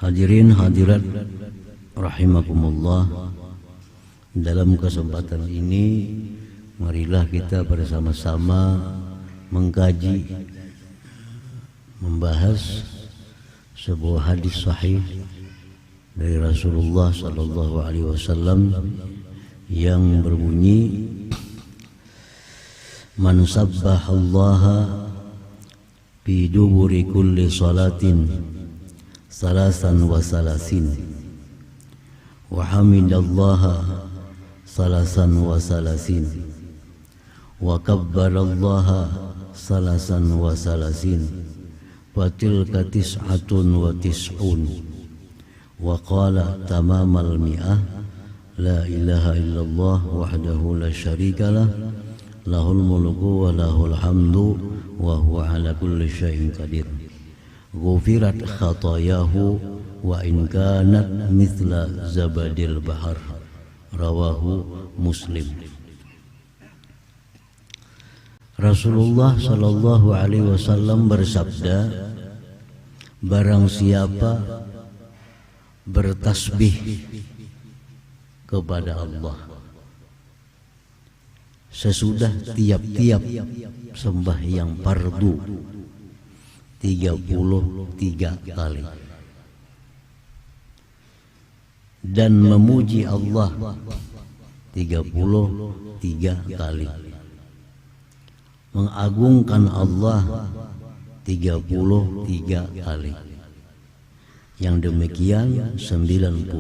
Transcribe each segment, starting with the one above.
Hadirin hadirat rahimakumullah, dalam kesempatan ini marilah kita bersama-sama mengkaji, membahas sebuah hadis sahih dari Rasulullah sallallahu alaihi wasallam yang berbunyi, man sabbahallaha fi duburi kulli salatin salasan wa salasin wa hamidallaha salasan wa salasin wa kabbarallaha salasan wa salasin wa tilka tis'atun wa tis'un wa qala tamamal mi'ah la ilaha illallah wahdahu la syarikalah lahul mulku wa lahul hamdu wa huwa ala kulli syai'in qadir ghufirat khatayahu wa in kanat mithla zabadil bahar. Rawahu Muslim. Rasulullah sallallahu alaihi wasallam bersabda, barang siapa bertasbih kepada Allah sesudah tiap-tiap sembahyang fardu 33 kali dan memuji Allah 33 kali, mengagungkan Allah 33 kali, yang demikian 99.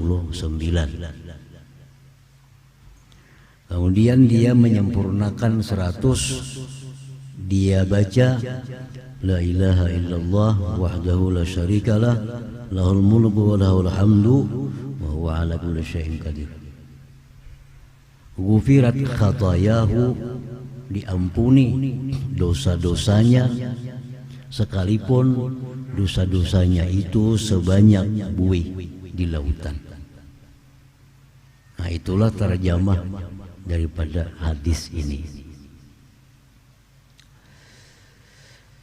Kemudian dia menyempurnakan 100, dia baca la ilaha illallah wahdahu la syarikalah lahul mulku wa lahul hamdu wa huwa ala kulli syai'in qadir. Ghufirat khatayahu, diampuni dosa-dosanya sekalipun dosa-dosanya itu sebanyak buih di lautan. Nah, itulah terjemah daripada hadis ini.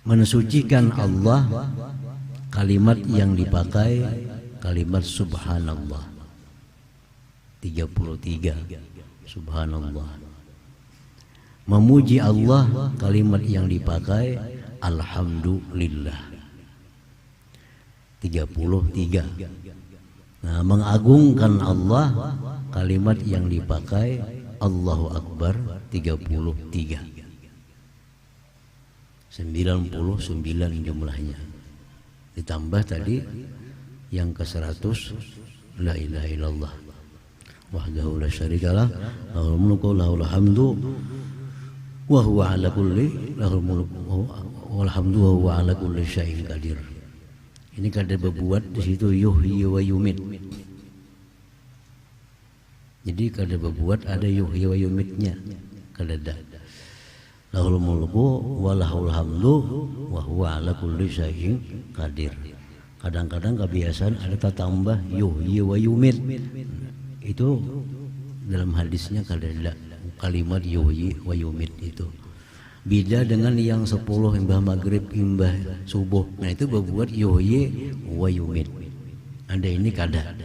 Mensucikan Allah, kalimat yang dipakai kalimat subhanallah 33, subhanallah. Memuji Allah, kalimat yang dipakai alhamdulillah 33. Nah, mengagungkan Allah, kalimat yang dipakai Allahu Akbar 33. 99 jumlahnya. Ditambah tadi yang ke-100 la ilaha illallah wahdahu la syarikalah lahul mulku lahul hamdu wa huwa ala kulli lahul mulku wal hamdu wa huwa ala kulli syai'in qadir. Ini kada berbuat di situ yuhyi wa yumit. Jadi kada berbuat ada yuhyi wa yumitnya, kada ada. Lahul mulku wa lahul hamdu wa huwa ala kulli syai'in qadir. Kadang-kadang kebiasaan ada tambah yuhyi wa yumit. Itu dalam hadisnya kada ada kalimat yuhyi wa yumit itu. Beda dengan yang 10 imbah maghrib imbah subuh. Nah, itu berbuat yuhyi wa yumit. Ada ini kada.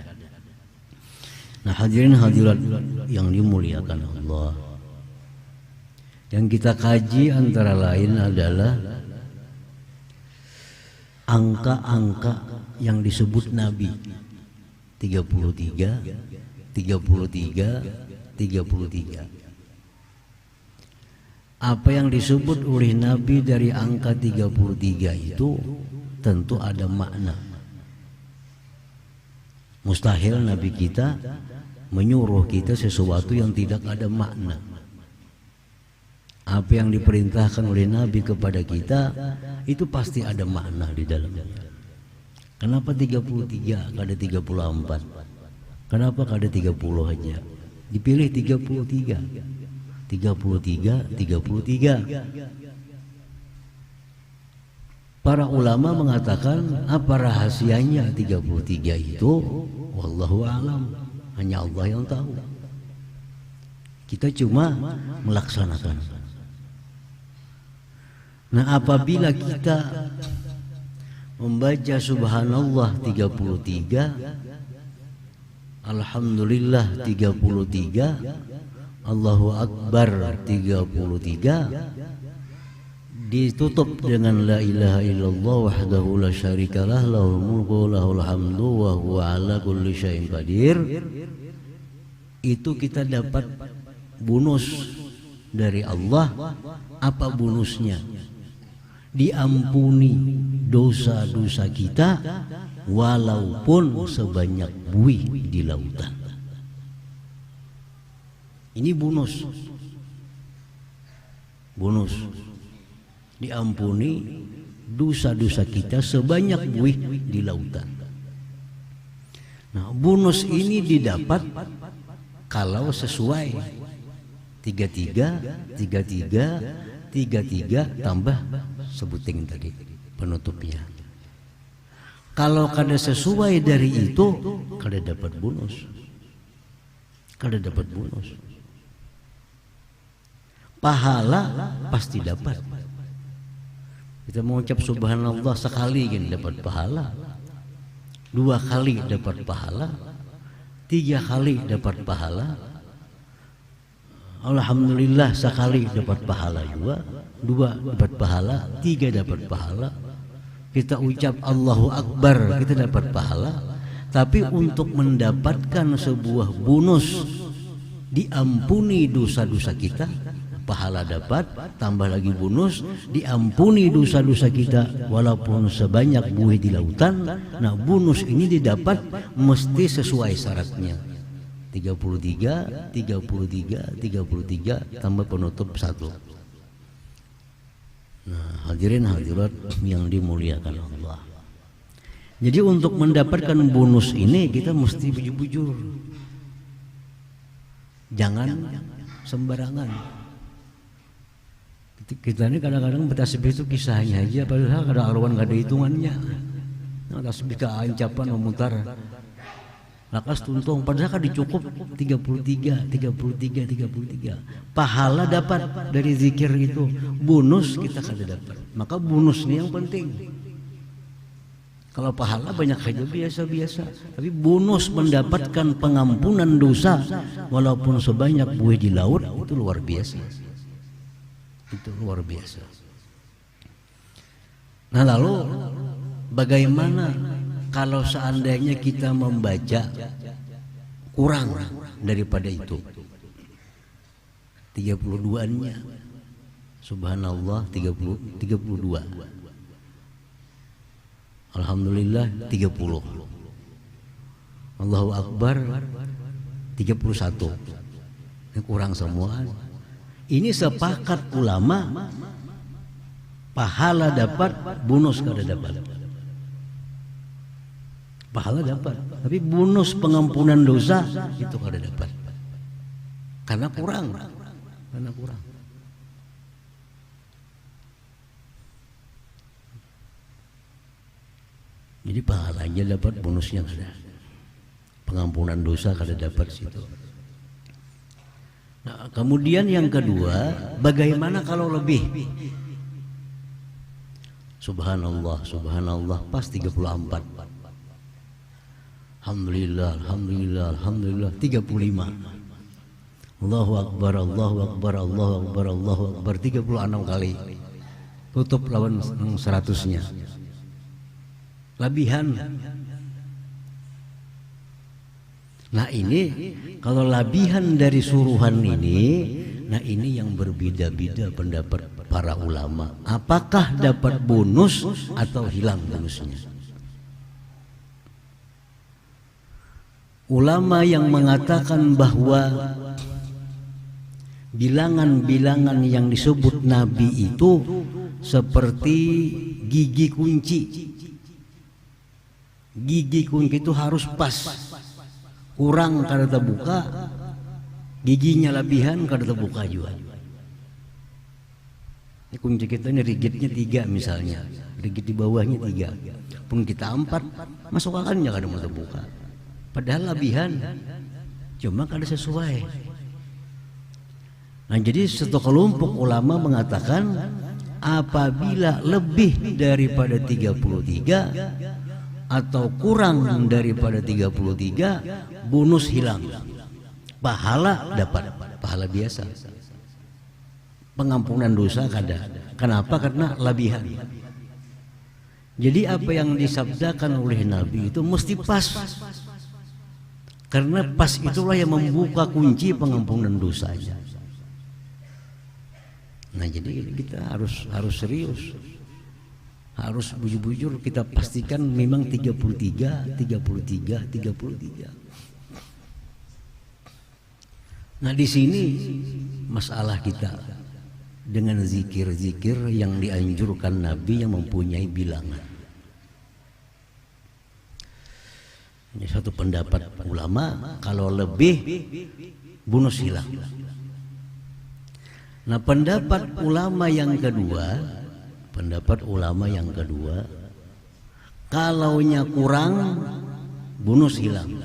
Nah, hadirin hadirat yang dimuliakan Allah, yang kita kaji antara lain adalah angka-angka yang disebut Nabi 33, 33, 33. Apa yang disebut oleh Nabi dari angka 33 itu tentu ada makna. Mustahil Nabi kita menyuruh kita sesuatu yang tidak ada makna. Apa yang diperintahkan oleh Nabi kepada kita itu pasti ada makna di dalamnya. Kenapa 33, kada 34? Kenapa kada 30 aja? Dipilih 33. 33, 33. Para ulama mengatakan apa rahasianya 33 itu? Wallahu a'lam. Hanya Allah yang tahu. Kita cuma melaksanakan. Nah, apabila kita membaca subhanallah 33, alhamdulillah 33, Allahu akbar 33, ditutup dengan la ilaha illallah wahdahu la syarikalah lahul mulku lahul hamdu wa huwa ala kulli syai'in qadir. Itu kita dapat bonus dari Allah. Apa bonusnya? Diampuni dosa-dosa kita walaupun sebanyak buih di lautan. Ini bonus. Bonus. Diampuni dosa-dosa kita sebanyak buih di lautan. Nah, bonus ini didapat kalau sesuai 33, 33, 33 tambah sebuting tadi penutupnya. Kalau kada sesuai dari itu, kada dapat bonus. Kada dapat bonus. Pahala pasti dapat. Kita mengucap subhanallah sekali kan dapat pahala, 2 kali dapat pahala, 3 kali dapat pahala, alhamdulillah sekali dapat pahala juga, 2 dapat pahala, 3 dapat pahala. Kita ucap Allahu Akbar kita dapat pahala. Tapi untuk mendapatkan sebuah bonus diampuni dosa-dosa kita, pahala dapat, tambah lagi bonus diampuni dosa-dosa kita walaupun sebanyak buih di lautan. Nah, bonus ini didapat mesti sesuai syaratnya. 33, 33, 33 tambah penutup 1. Nah, hadirin hadirat yang dimuliakan Allah. Jadi untuk mendapatkan bonus ini kita mesti bujur-bujur. Jangan sembarangan. Kita ini kadang-kadang bertasbih itu kisahnya aja, padahal kada aruan kada hitungannya. Nah, tasbih ke ancapan memutar. Lakas tuntung padahal kan dicukup 33, 33, 33. Pahala dapat dari zikir itu, bonus kita kada dapat. Maka bonus ini yang penting. Kalau pahala banyak saja biasa-biasa, tapi bonus mendapatkan pengampunan dosa walaupun sebanyak buih di laut itu luar biasa. Itu luar biasa. Nah, lalu bagaimana kalau seandainya kita membaca kurang daripada itu? 32-nya subhanallah 32, alhamdulillah 30, Allahu akbar 31. Ini kurang semua. Ini sepakat ulama, pahala dapat, bonus kada dapat. Pahala dapat, tapi bonus pengampunan dosa itu kada dapat. Karena kurang. Karena kurang. Jadi pahalanya dapat, bonusnya kada. Pengampunan dosa kada dapat situ. Nah, kemudian yang kedua, bagaimana kalau lebih? Subhanallah, subhanallah pas 34. Alhamdulillah, alhamdulillah, alhamdulillah 35. Allahu akbar, Allahu akbar, Allahu akbar, Allahu akbar 36 kali. Tutup lawan 100-nya. Labihan. Nah, ini kalau labihan dari suruhan ini, nah ini yang berbeda-beda pendapat para ulama. Apakah dapat bonus atau hilang bonusnya? Ulama yang mengatakan bahwa bilangan-bilangan yang disebut Nabi itu seperti gigi kunci. Gigi kunci itu harus pas. Kurang kada terbuka, giginya lebihan kada terbuka juga. Ini kunci kita ini rigidnya 3 misalnya, rigid di bawahnya 3. Pun kita 4, masuk akalnya kada mau terbuka. Padahal lebihan, cuma kada sesuai. Nah, jadi satu kelompok ulama mengatakan apabila lebih daripada 33 atau kurang daripada 33, bonus hilang, pahala dapat, pahala biasa, pengampunan dosa kada. Kenapa? Karena labihan. Jadi apa yang disabdakan oleh Nabi itu mesti pas, karena pas itulah yang membuka kunci pengampunan dosanya. Nah, jadi kita harus serius, harus bujur-bujur kita pastikan memang 33. Nah, di sini masalah kita dengan zikir-zikir yang dianjurkan Nabi yang mempunyai bilangan. Ini satu pendapat ulama, kalau lebih bonus hilang. Nah, pendapat ulama yang kedua, kalaunya kurang bonus hilang,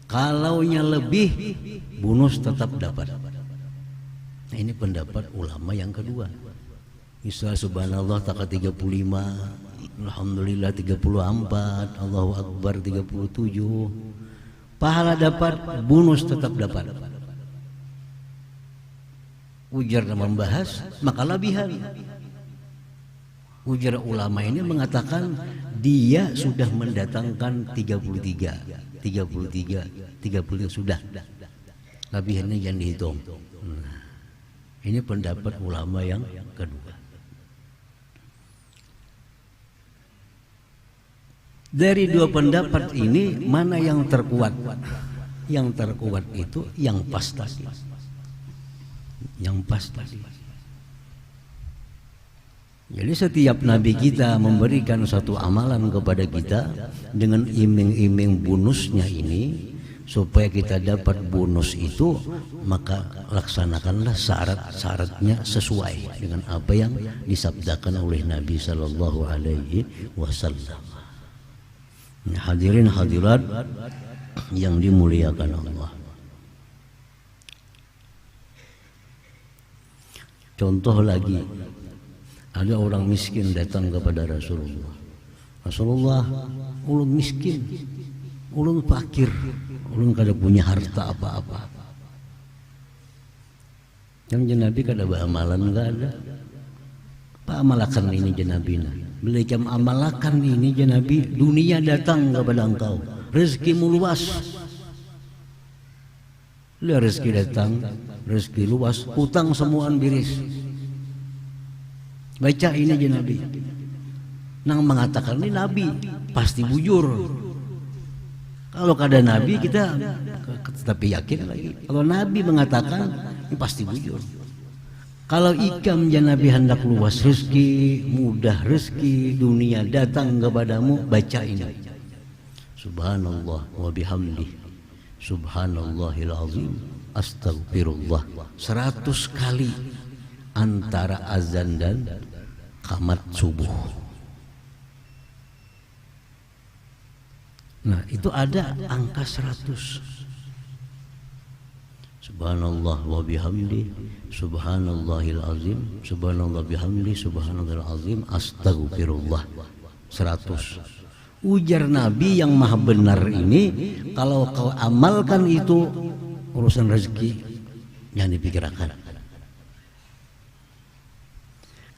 kalaunya lebih bonus tetap dapat. Nah, ini pendapat ulama yang kedua. Misal subhanallah taka 35, alhamdulillah 34, Allahu akbar 37, pahala dapat, bonus tetap dapat. Ujar membahas maka labihan. Ujar ulama ini mengatakan dia sudah mendatangkan 33 sudah, labihannya yang dihitung. Nah, ini pendapat ulama yang kedua. Dari dua pendapat ini mana yang terkuat? Yang terkuat itu yang pas tadi. Yang pas tadi. Jadi setiap nabi kita memberikan satu amalan kepada kita dengan iming-iming bonusnya ini, supaya kita dapat bonus itu, maka laksanakanlah syarat-syaratnya sesuai dengan apa yang disabdakan oleh Nabi Sallallahu Alaihi Wasallam. Hadirin hadirat yang dimuliakan Allah. Contoh lagi, ada orang miskin datang kepada Rasulullah. Rasulullah, ulun miskin, ulun fakir, ulun kada punya harta apa-apa. Yang Nabi kada beramalan, enggak ada. Apa amalakan ini Nabi? Beliau amalakan ini Nabi, dunia datang kepada engkau, rezekimu luas. Lihat rezeki datang, rezeki luas, hutang semuaan biris. Baca ini Nabi. Nang mengatakan ini Nabi pasti bujur. Kalau kada Nabi kita tapi yakin lagi. Kalau Nabi mengatakan ini pasti bujur. Kalau ikam Nabi hendak luas rezeki, mudah rezeki, dunia datang kepadamu, baca ini. Subhanallah wa bihamdi. Subhanallahil azim, astagfirullah 100 kali antara azan dan qamat subuh. Nah, itu ada angka 100. Subhanallah wa bihamdi, subhanallahil azim, subhanallah bihamdi, subhanallahil azim, astagfirullah 100. Ujar Nabi yang maha benar ini, kalau kau amalkan itu urusan rezeki yang dipikirkan.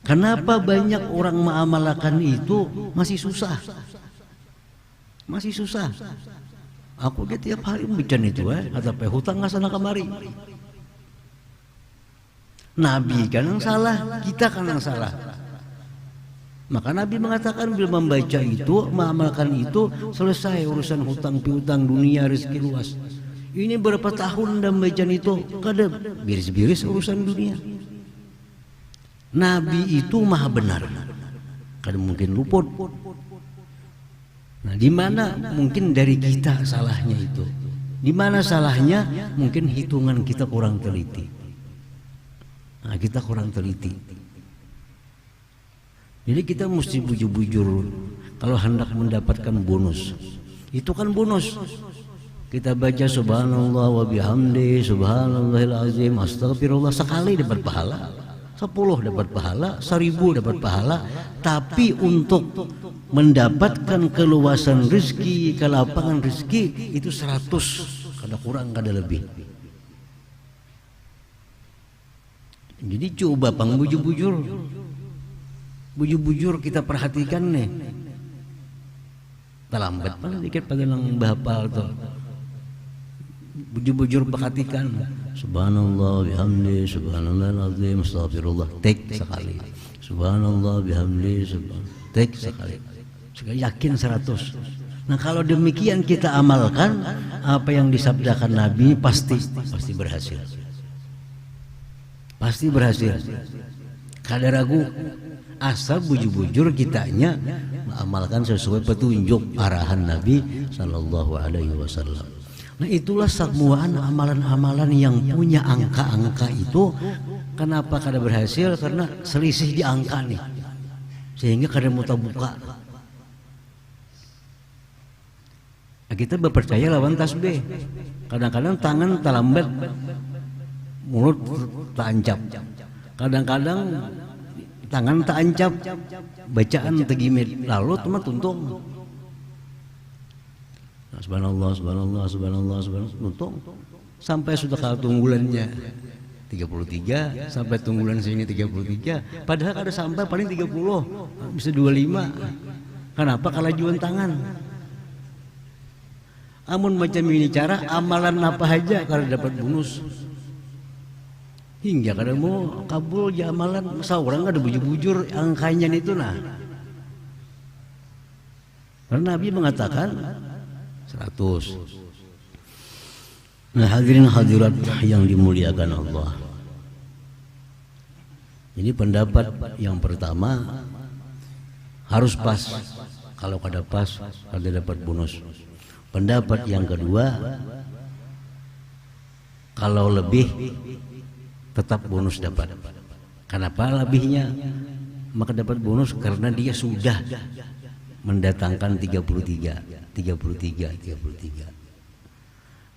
Kenapa banyak orang mengamalkan itu masih susah? Masih susah. Aku tiap hari bicara itu, ada hutang nggak sana kemari. Nabi kan yang salah, kita kan yang salah. Maka Nabi mengatakan bila membaca itu, mengamalkan itu, selesai urusan hutang piutang, dunia rezeki luas. Ini berapa tahun dan baca itu, kada biris-biris urusan dunia. Nabi itu maha benar, kada mungkin luput. Nah, di mana mungkin dari kita salahnya itu? Di mana salahnya? Mungkin hitungan kita kurang teliti. Nah, kita kurang teliti. Jadi kita mesti bujur-bujur kalau hendak mendapatkan bonus. Itu kan bonus. Kita baca subhanallah wa bihamdi, subhanallahil azim, astagfirullah sekali dapat pahala. 1 10 dapat pahala, 1000 dapat pahala, tapi untuk mendapatkan keluasan rezeki, kelapangan rezeki itu 100, kada kurang kada lebih. Jadi coba pang bujur kita perhatikan nih. Terlambat mana dikit pada nang bahapal tuh. Bujur perhatikan. Subhanallah bihamdi, subhanallahil azim, astagfirullah. Tek sekali. Subhanallah bihamdi, tek sekali. Yakin 100. Nah kalau demikian kita amalkan apa yang disabdakan Nabi pasti berhasil. Pasti berhasil. Kada ragu. Asal bujur-bujur kitanya mengamalkan sesuai petunjuk arahan Nabi Sallallahu Alaihi Wasallam. Nah itulah semua amalan-amalan yang punya angka-angka itu. Kenapa kada berhasil? Karena selisih di angka nih, sehingga kada muta buka. Nah, kita berpercaya lawan tasbih. Kadang-kadang tangan terlambat, mulut terancap. Kadang-kadang tangan terancap, bacaan tegimit, lalu teman tuntung. Subhanallah, subhanallah, subhanallah, subhanallah, tuntung. Sampai sudah kalah tunggulannya 33, sampai tunggulan sini 33. Padahal ada sampai paling 30, bisa 25. Kenapa kalajuan tangan? Amun macam ini cara amalan apa aja kalau dapat bonus. Hingga kada mau kabul ya amalan, masa orang ada bujur-bujur angkanya itu nah. Karena Nabi mengatakan 100. Nah hadirin hadirat yang dimuliakan Allah. Ini pendapat yang pertama harus pas. Kalau kada pas kada dapat bonus. Pendapat yang kedua kalau lebih tetap bonus dapat. Kenapa lebihnya? Maka dapat bonus karena dia sudah mendatangkan 33.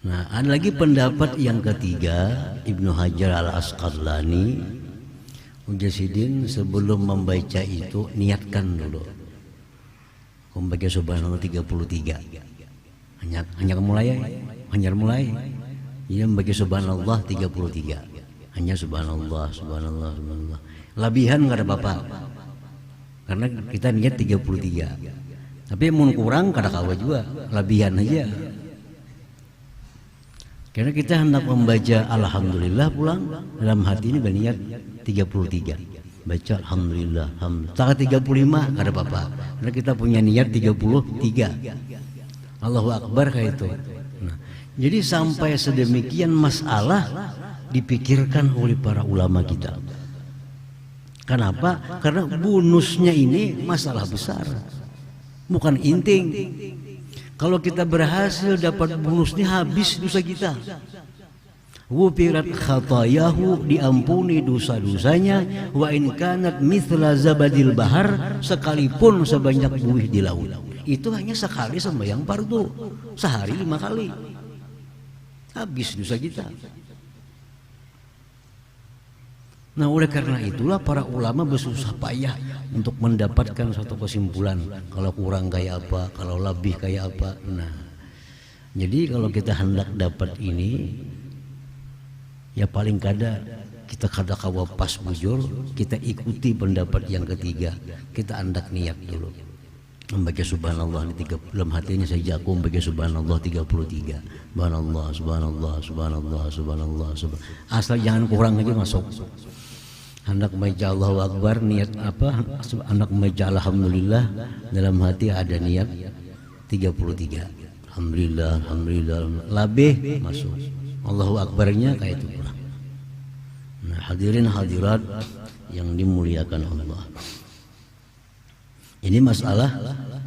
Nah, ada lagi pendapat yang ketiga, Ibnu Hajar Al-Asqalani, Mujasidin sebelum membaca itu niatkan dulu. Membaca subhanallah 33. Hanya mulai. Ia membaca subhanallah 33. Hanya subhanallah. Lebihan enggak ada apa-apa. Karena kita niat 33. Tapi mun kurang kada kawa juga, lebihan aja. Karena kita hendak membaca alhamdulillah pulang, dalam hati ini berniat 33. Baca alhamdulillah, tak 35 kada apa-apa. Karena kita punya niat 33. Allahu Akbar kayak itu. Nah, jadi sampai sedemikian masalah dipikirkan oleh para ulama kita. Kenapa? Karena bonusnya ini masalah besar, bukan inting. Kalau kita berhasil dapat bonusnya habis dosa kita. Wufirat khatayahu, diampuni dosa-dosanya, wa in kanat mithla zabadil bahar, sekalipun sebanyak buih di laut. Itu hanya sekali sembahyang fardu, sehari 5 kali. Habis dosa kita. Nah oleh karena itulah para ulama bersusah payah untuk mendapatkan satu kesimpulan. Kalau kurang kayak apa, kalau lebih kayak apa. Nah, jadi kalau kita hendak dapat ini, ya paling kada kita kada kawa pas bujur, kita ikuti pendapat yang ketiga. Kita hendak niat dulu. Membaca subhanallah ini 3, dalam hatinya saja aku membaca subhanallah 33. Subhanallah. Asal jangan kurang aja masuk. Hendak membaca Allahu Akbar, niat apa? Hendak membaca alhamdulillah, dalam hati ada niat 33. Alhamdulillah. Labih masuk. Allahu Akbarnya kayak itu pula. Nah, hadirin hadirat yang dimuliakan Allah. Ini masalah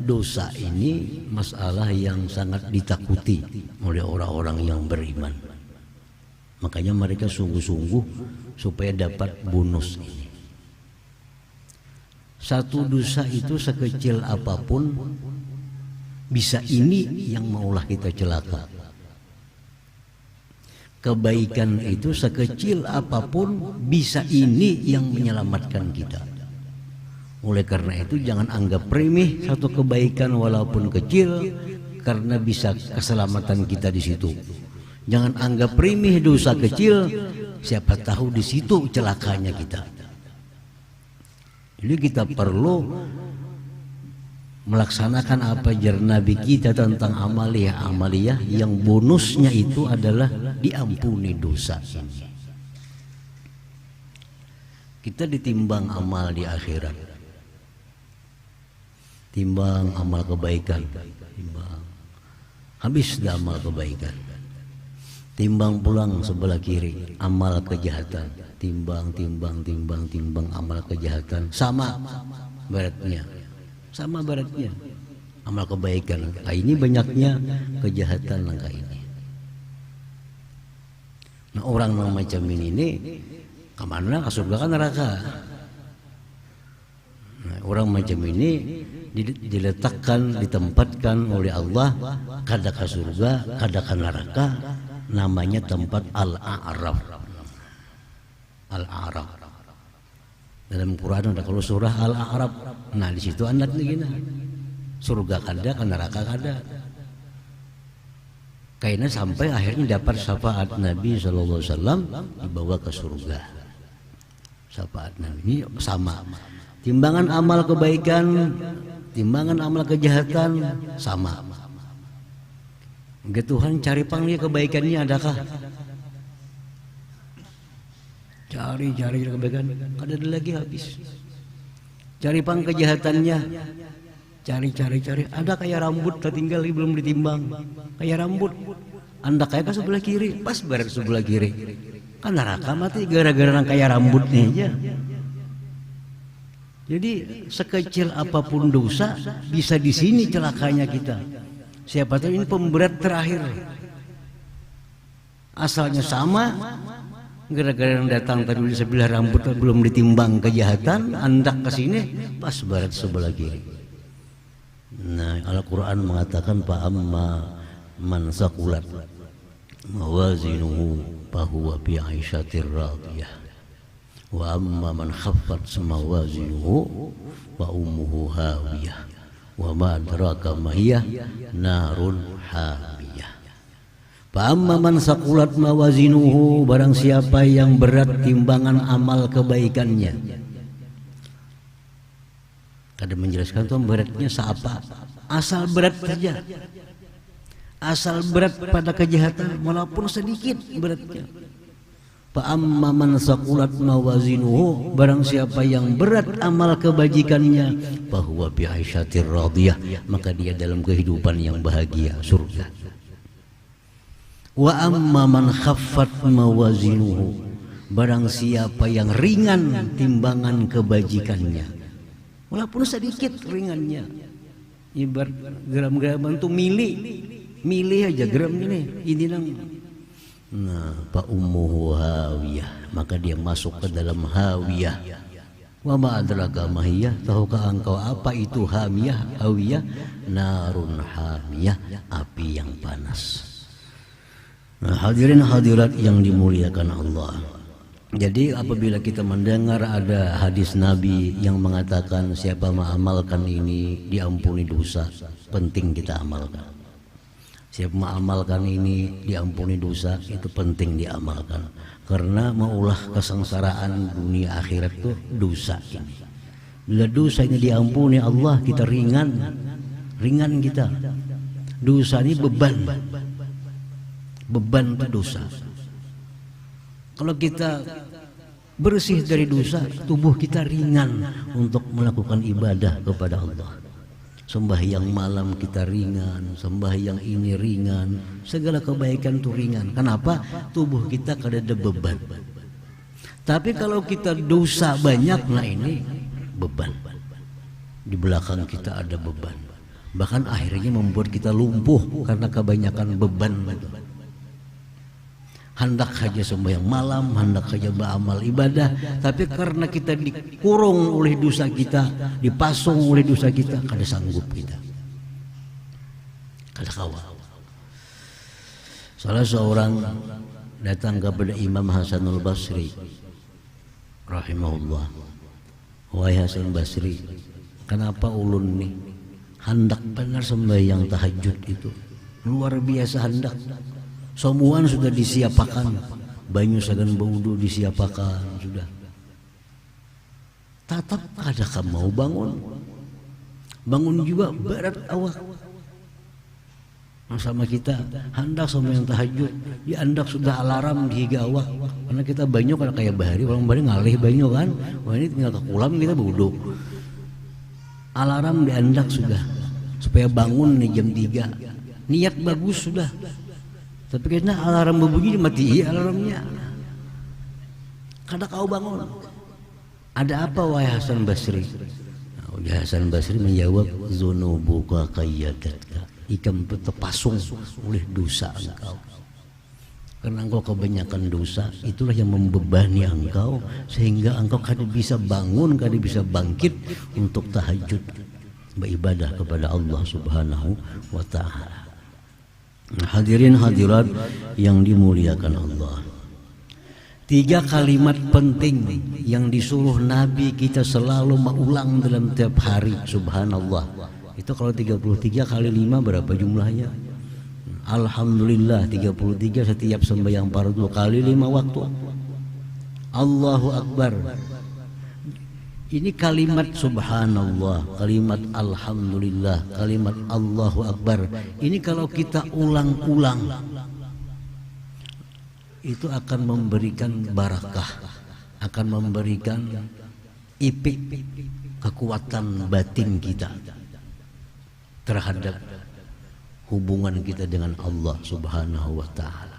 dosa, ini masalah yang sangat ditakuti oleh orang-orang yang beriman. Makanya mereka sungguh-sungguh supaya dapat bonus ini. Satu dosa itu sekecil apapun bisa ini yang maulah kita celaka. kebaikan itu sekecil apapun bisa ini yang menyelamatkan kita. Oleh karena itu jangan anggap remeh satu kebaikan walaupun kecil, karena bisa keselamatan kita di situ. Jangan anggap remeh dosa kecil, siapa tahu di situ celakanya kita. Jadi kita perlu melaksanakan apa ajar Nabi kita tentang amaliyah yang bonusnya itu adalah diampuni dosa. Kita ditimbang amal di akhirat, timbang amal kebaikan, timbang habis dah amal kebaikan, timbang pulang sebelah kiri amal kejahatan, timbang amal kejahatan, sama beratnya amal kebaikan. Langkah ini banyaknya, kejahatan langkah ini. Nah, orang macam ini kemana? Ke surga kan neraka. Nah, orang macam ini diletakkan, ditempatkan oleh Allah kada ke surga, kada ke neraka. Namanya tempat Al-A'raf. Al-A'raf. Dalam Quran ada kalau surah Al-A'raf. Nah, di situ anak begini. Surga kada, ke neraka kada. Kayaknya sampai akhirnya dapat syafaat Nabi SAW dibawa ke surga. Syafaat Nabi ini sama. Timbangan amal kebaikan, timbangan amal kejahatan sama. Enggak, Tuhan cari panggil kebaikannya adakah? Cari kebaikan, kada ada lagi habis. Cari pang kejahatannya, cari. Ada kayak rambut tertinggal belum ditimbang, kayak rambut. Anda kayak ke sebelah kiri, pas berat sebelah kiri. Kan neraka mati gara-gara kayak rambutnya aja. Jadi sekecil apapun dosa bisa di sini celakanya kita. Siapa tahu ini pemberat terakhir. Asalnya sama, gara-gara yang datang tadi di sebelah rambut belum ditimbang kejahatan, andak ke sini pas barat sebelah kiri. Nah, Al-Quran mengatakan fa amma man saqulat mawazinuhu fahuwa fi 'aisyatir radiyah wa amma man khaffat mawazinuhu fa ummuhu hawiyah wa ma adraka ma hiya narun hamiyah. Fa amma man saqulat mawazinuhu, barang siapa yang berat timbangan amal kebaikannya. Kada menjelaskan tuh beratnya seapa, asal berat saja. Asal berat pada kejahatan walaupun sedikit beratnya. Fa amma man saqulat mawazinuhu, barang siapa yang berat amal kebajikannya, bahwa bi aisyatir radiyah, maka dia dalam kehidupan yang bahagia, surga. Wa amma man khaffat mawazinuhu, barang siapa yang ringan timbangan kebajikannya, walaupun sedikit ringannya, ibarat gram-graman tuh milih aja gram ini nang. Nah, fa ummuhu hawiyah, maka dia masuk ke dalam hawiyah. Wa ma adraka ma hiya, tahukah engkau apa itu hawiyah? Narun hamiyah, api yang panas. Nah, hadirin hadirat yang dimuliakan Allah. Jadi apabila kita mendengar ada hadis Nabi yang mengatakan siapa mengamalkan ini diampuni dosa, penting kita amalkan. Siapa mengamalkan ini diampuni dosa, itu penting diamalkan. Karena maulah kesengsaraan dunia akhirat itu dosa ini. Bila dosa ini diampuni Allah, kita ringan kita. Dosa ini beban itu dosa. Kalau kita bersih dari dosa, tubuh kita ringan untuk melakukan ibadah kepada Allah. Sembahyang malam kita ringan, sembahyang ini ringan, segala kebaikan itu ringan. Kenapa? Tubuh kita kada ada beban. Tapi kalau kita dosa banyak, nah ini beban. Di belakang kita ada beban. Bahkan akhirnya membuat kita lumpuh karena kebanyakan beban. Hendak saja sembahyang malam, hendak saja beramal ibadah, tapi karena kita dikurung oleh dosa kita, dipasung oleh dosa kita, kada sanggup kita, kada kawal. Salah seorang datang kepada Imam Hasanul Basri rahimahullah. Wahai Hasan Basri, kenapa ulun nih hendak benar sembahyang tahajud itu, luar biasa hendak. Semuaan sudah disiapakan, banyu sagan baudu disiapakan sudah. Tetap ada kamu mau bangun juga berat awak. Sama kita hendak sembahyang tahajud, ya hendak sudah alarm dihiga awak. Karena kita banyu kalau kayak bahari, orang bahari ngalih banyu kan. Wah ini tinggal ke kulam kita baudu. Alarm diandak sudah supaya bangun nih jam 3. Niat bagus sudah. Tapi karena alarm berbunyi mati alarmnya. Kada kau bangun. Ada apa wahai Hasan Basri? Nah, Hasan Basri menjawab, zunubuka qayyadatka. Ikam terpasung oleh dosa engkau. Karena engkau kebanyakan dosa, itulah yang membebani engkau sehingga engkau kada bisa bangun, kada bisa bangkit untuk tahajud, beribadah kepada Allah Subhanahu wa taala. Hadirin hadirat yang dimuliakan Allah. 3 kalimat penting yang disuruh Nabi kita selalu mengulang dalam tiap hari, subhanallah. Itu kalau 33 kali 5 berapa jumlahnya? Alhamdulillah 33 setiap sembahyang fardu kali 5 waktu. Allahu Akbar. Ini kalimat subhanallah, kalimat alhamdulillah, kalimat Allahu Akbar. Ini kalau kita ulang-ulang itu akan memberikan barakah, akan memberikan ipik kekuatan batin kita terhadap hubungan kita dengan Allah Subhanahu wa taala.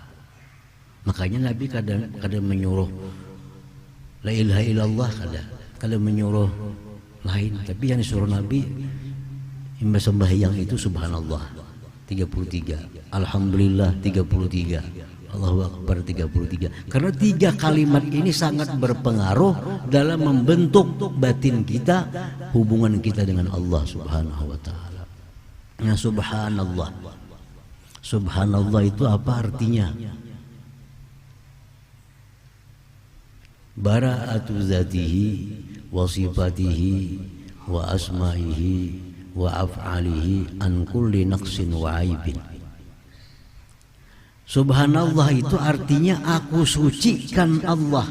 Makanya Nabi kadang menyuruh la ilaha illallah, kadang menyuruh lain, tapi yang disuruh Nabi sembahyang itu subhanallah 33, alhamdulillah 33, Allahu Akbar 33. Karena 3 kalimat ini sangat berpengaruh dalam membentuk batin kita, hubungan kita dengan Allah Subhanahu wa taala. Nah, subhanallah. Subhanallah itu apa artinya? Bara'atu zatihi wa sifatihi wa asma'ihi wa af'alihi an kulli naqsin wa aibin. Subhanallah itu artinya aku sucikan Allah,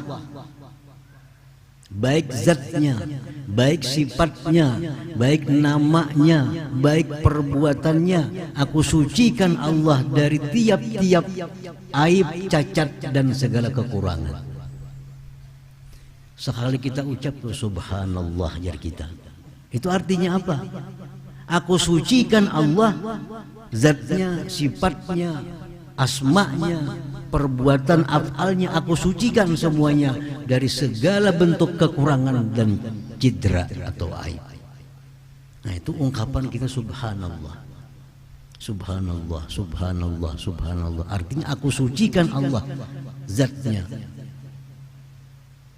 baik zatnya, baik sifatnya, baik namanya, baik perbuatannya. Aku sucikan Allah dari tiap-tiap aib, cacat dan segala kekurangan. Sekali kita ucap subhanallah jar kita, itu artinya apa? Aku sucikan Allah, zatnya, sifatnya, asma'nya, perbuatan af'alnya, aku sucikan semuanya dari segala bentuk kekurangan dan cedera atau aib. Nah, itu ungkapan kita subhanallah. Subhanallah, subhanallah, subhanallah. Artinya aku sucikan Allah, zatnya,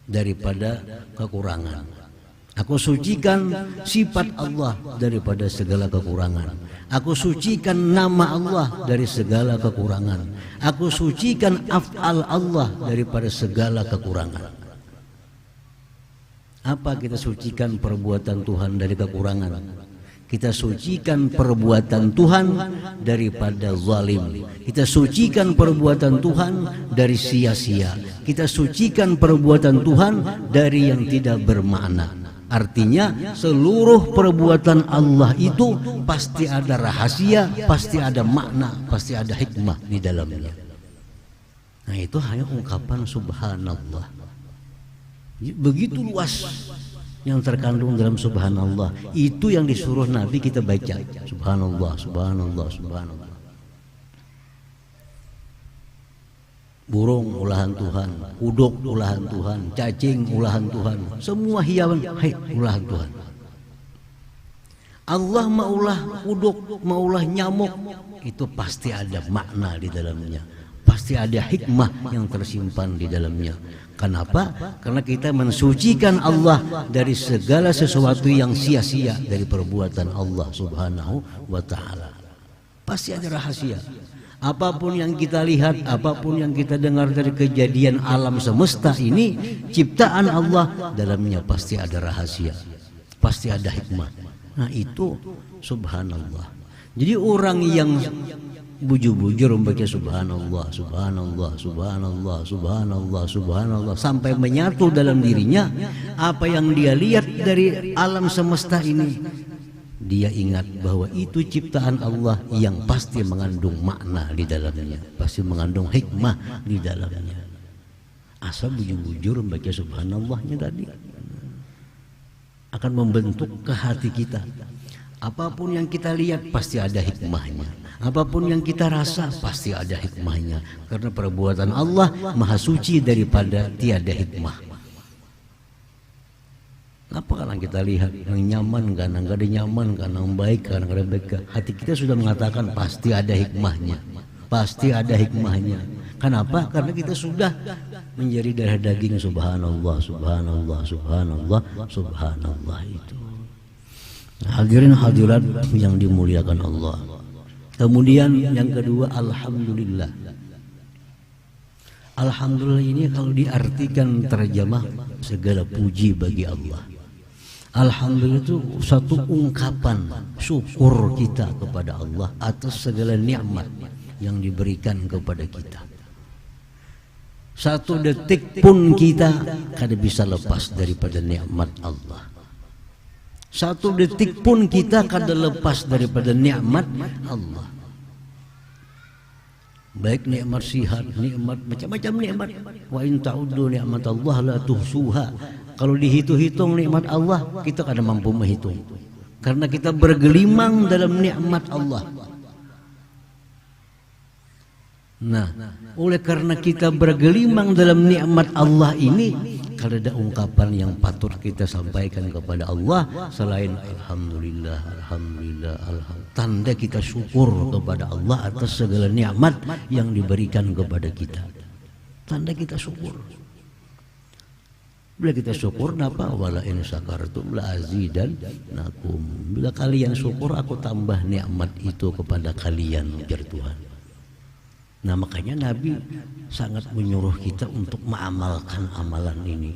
daripada kekurangan. Aku sucikan sifat Allah daripada segala kekurangan. Aku sucikan nama Allah dari segala kekurangan. Aku sucikan af'al Allah daripada segala kekurangan. Apa kita sucikan perbuatan Tuhan dari kekurangan? Kita sucikan perbuatan Tuhan daripada zalim. Kita sucikan perbuatan Tuhan dari sia-sia. Kita sucikan perbuatan Tuhan dari yang tidak bermakna. Artinya seluruh perbuatan Allah itu pasti ada rahasia, pasti ada makna, pasti ada hikmah di dalamnya. Nah, itu hanya ungkapan subhanallah. Begitu luas yang terkandung dalam subhanallah. Itu yang disuruh Nabi kita baca. Subhanallah, subhanallah, subhanallah. Burung ulahan Tuhan, uduk ulahan Tuhan, cacing ulahan Tuhan, semua hiawan ulahan Tuhan. Allah maulah uduk, maulah nyamuk, itu pasti ada makna di dalamnya, pasti ada hikmah yang tersimpan di dalamnya. Kenapa? Karena kita mensucikan Allah dari segala sesuatu yang sia-sia dari perbuatan Allah Subhanahu wa ta'ala. Pasti ada rahasia. Apapun yang kita lihat, apapun yang kita dengar dari kejadian alam semesta ini, ciptaan Allah, dalamnya pasti ada rahasia, pasti ada hikmah. Nah itu subhanallah. Jadi orang yang bujur-bujur membaca subhanallah, subhanallah, subhanallah, subhanallah, subhanallah sampai menyatu dalam dirinya apa yang dia lihat dari alam semesta ini, dia ingat bahwa itu ciptaan Allah yang pasti mengandung makna di dalamnya, pasti mengandung hikmah di dalamnya. Asal bujur-bujur membaca subhanallahnya tadi akan membentuk ke hati kita. Apapun yang kita lihat pasti ada hikmahnya. Apapun yang kita rasa pasti ada hikmahnya. Karena perbuatan Allah maha suci daripada tiada hikmah. Apa kalau kita lihat yang nyaman, karena nggak ada nyaman, karena yang baik, karena nggak ada baik, hati kita sudah mengatakan pasti ada hikmahnya, pasti ada hikmahnya. Kenapa? Karena kita sudah menjadi darah daging. Subhanallah, subhanallah, subhanallah, subhanallah itu. Hadirin hadirat yang dimuliakan Allah. Kemudian yang kedua, alhamdulillah. Alhamdulillah ini kalau diartikan terjemah segala puji bagi Allah. Alhamdulillah itu satu ungkapan syukur kita kepada Allah atas segala nikmat yang diberikan kepada kita. Satu detik pun kita kada bisa lepas daripada nikmat Allah. Satu detik pun kita kada lepas daripada nikmat Allah. Baik nikmat sihat, nikmat macam-macam nikmat. Wa in ta'uddu ni'matallahi la tuhsuha. Kalau dihitung-hitung nikmat Allah, kita kada mampu menghitung. Karena kita bergelimang dalam nikmat Allah. Nah, oleh karena kita bergelimang dalam nikmat Allah ini, kalau ada ungkapan yang patut kita sampaikan kepada Allah selain alhamdulillah, alhamdulillah, alhamdulillah. Tanda kita syukur kepada Allah atas segala nikmat yang diberikan kepada kita. Tanda kita syukur. Bila kita syukur, napa? Wala in syakartum la azidannakum. Bila kalian syukur, aku tambah nikmat itu kepada kalian, ujar Tuhan. Nah makanya Nabi sangat menyuruh kita untuk mengamalkan amalan ini.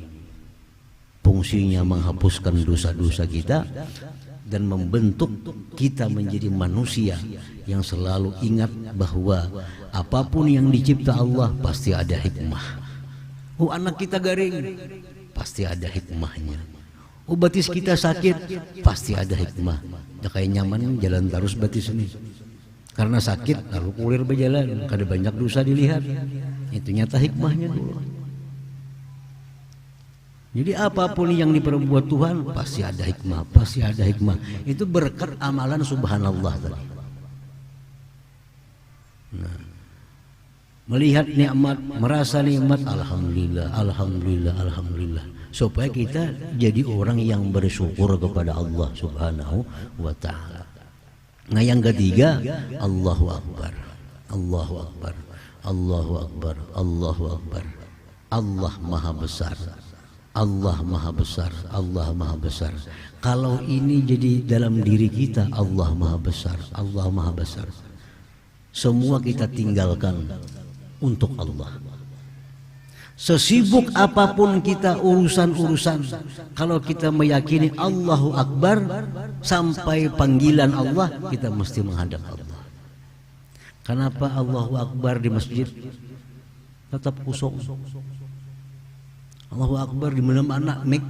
Fungsinya menghapuskan dosa-dosa kita dan membentuk kita menjadi manusia yang selalu ingat bahwa apapun yang dicipta Allah pasti ada hikmah. Oh anak kita garing, pasti ada hikmahnya. Oh batis kita sakit, pasti ada hikmah. Udah kayak nyaman jalan terus batis ini. Karena sakit lalu kulir berjalan, kada banyak dosa dilihat. Itu nyata hikmahnya dulu. Jadi apapun yang diperbuat Tuhan pasti ada hikmah, pasti ada hikmah. Itu berkat amalan subhanallah tadi. Nah, melihat nikmat, merasa nikmat, alhamdulillah, alhamdulillah, alhamdulillah. Supaya kita jadi orang yang bersyukur kepada Allah Subhanahu wa ta'ala. Nah yang ketiga, Allahu Akbar, Allahu Akbar, Allahu Akbar, Allahu Akbar. Allah Maha Besar, Allah Maha Besar, Allah Maha Besar. Kalau ini jadi dalam diri kita, Allah Maha Besar, Allah Maha Besar. Semua kita tinggalkan untuk Allah. Sesibuk apapun kita urusan-urusan, kalau kita meyakini Allahu Akbar sampai panggilan Allah, kita mesti menghadap Allah. Kenapa Allahu Akbar di masjid tetap kosong? Allahu Akbar di mana-mana mik.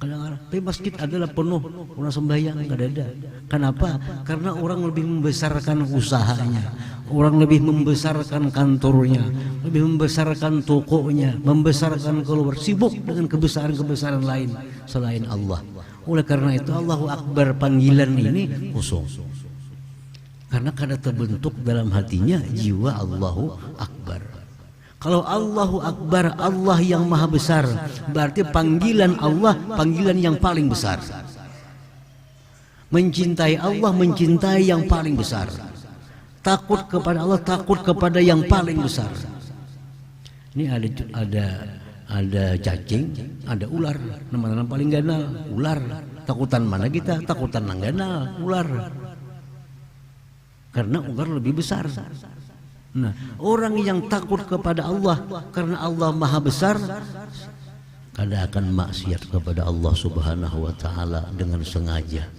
Kadang-kadang, tapi masjid adalah penuh, orang sembahyang nggak ada. Kenapa? Karena orang lebih membesarkan usahanya, orang lebih membesarkan kantornya, lebih membesarkan tokonya, membesarkan keluar, sibuk dengan kebesaran-kebesaran lain selain Allah. Oleh karena itu Allahu Akbar panggilan ini kosong. Karena kada terbentuk dalam hatinya jiwa Allahu Akbar. Kalau Allahu Akbar, Allah yang maha besar, berarti panggilan Allah, panggilan yang paling besar. Mencintai Allah, mencintai yang paling besar. Takut kepada Allah, takut kepada yang paling besar. Ini ada cacing, ada ular. Nama-nama paling ganal, ular. Takutan mana kita? Takutan nang ganal, ular. karena ular lebih besar. Nah, orang yang takut kepada Allah karena Allah Maha Besar, kada akan maksiat kepada Allah Subhanahu wa taala dengan sengaja.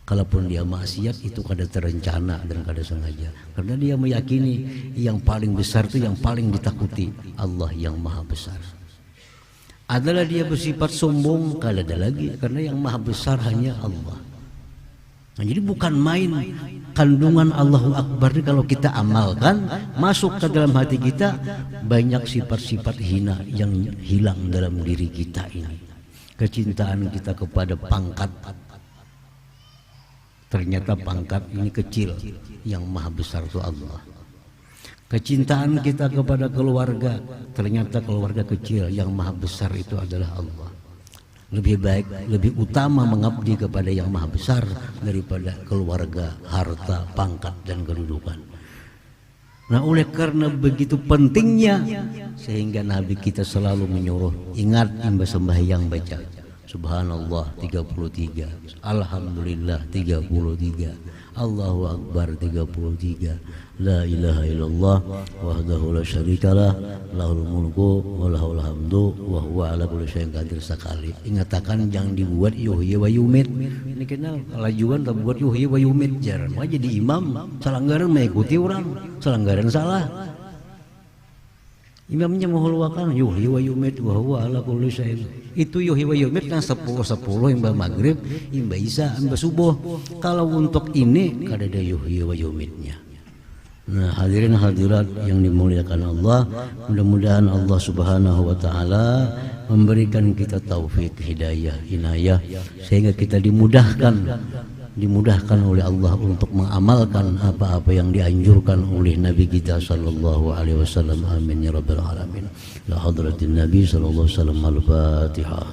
Kalaupun dia maksiat itu kada terencana dan kada sengaja, karena dia meyakini yang paling besar itu yang paling ditakuti, Allah yang Maha Besar. Adalah dia bersifat sombong, kada ada lagi, karena yang Maha Besar hanya Allah. Nah, jadi bukan main kandungan Allahu Akbar ini kalau kita amalkan, masuk ke dalam hati kita, banyak sifat-sifat hina yang hilang dalam diri kita ini. Kecintaan kita kepada pangkat, ternyata pangkat ini kecil, yang Maha Besar itu Allah. Kecintaan kita kepada keluarga, ternyata keluarga kecil, yang Maha Besar itu adalah Allah. Lebih baik, lebih utama mengabdi kepada yang Maha Besar daripada keluarga, harta, pangkat, dan kedudukan. Nah, oleh karena begitu pentingnya, sehingga Nabi kita selalu menyuruh, ingat imba sembahyang baca Subhanallah 33, Alhamdulillah 33, Allahu Akbar 33, La ilaha illallah wahdahu la syarikalah, lahul mulku wa lahul hamdu wa huwa ala kulli syai'in qadir sekali. Ingatakan jangan dibuat yuhyi wa yumit. Ini kenal lajuan tak buat yuhyi wa yumit, jarang aja jadi imam salanggaran mengikuti orang, salanggaran salah. Imamnya menghuluakan yuhyi wa yumit wa huwa ala kulli syai'in. Itu yuhyi wa yumit kan 10-10 imba maghrib, imba isya, imba subuh. Kalau untuk ini kada ada yuhyi wa yumitnya. Nah, hadirin hadirat yang dimuliakan Allah, mudah-mudahan Allah Subhanahu wa taala memberikan kita taufik, hidayah, inayah, sehingga kita dimudahkan oleh Allah untuk mengamalkan apa-apa yang dianjurkan oleh Nabi kita sallallahu alaihi wasallam. Amin ya rabbal alamin. La hadratin Nabi sallallahu alaihi wasallam. Al-Fatihah.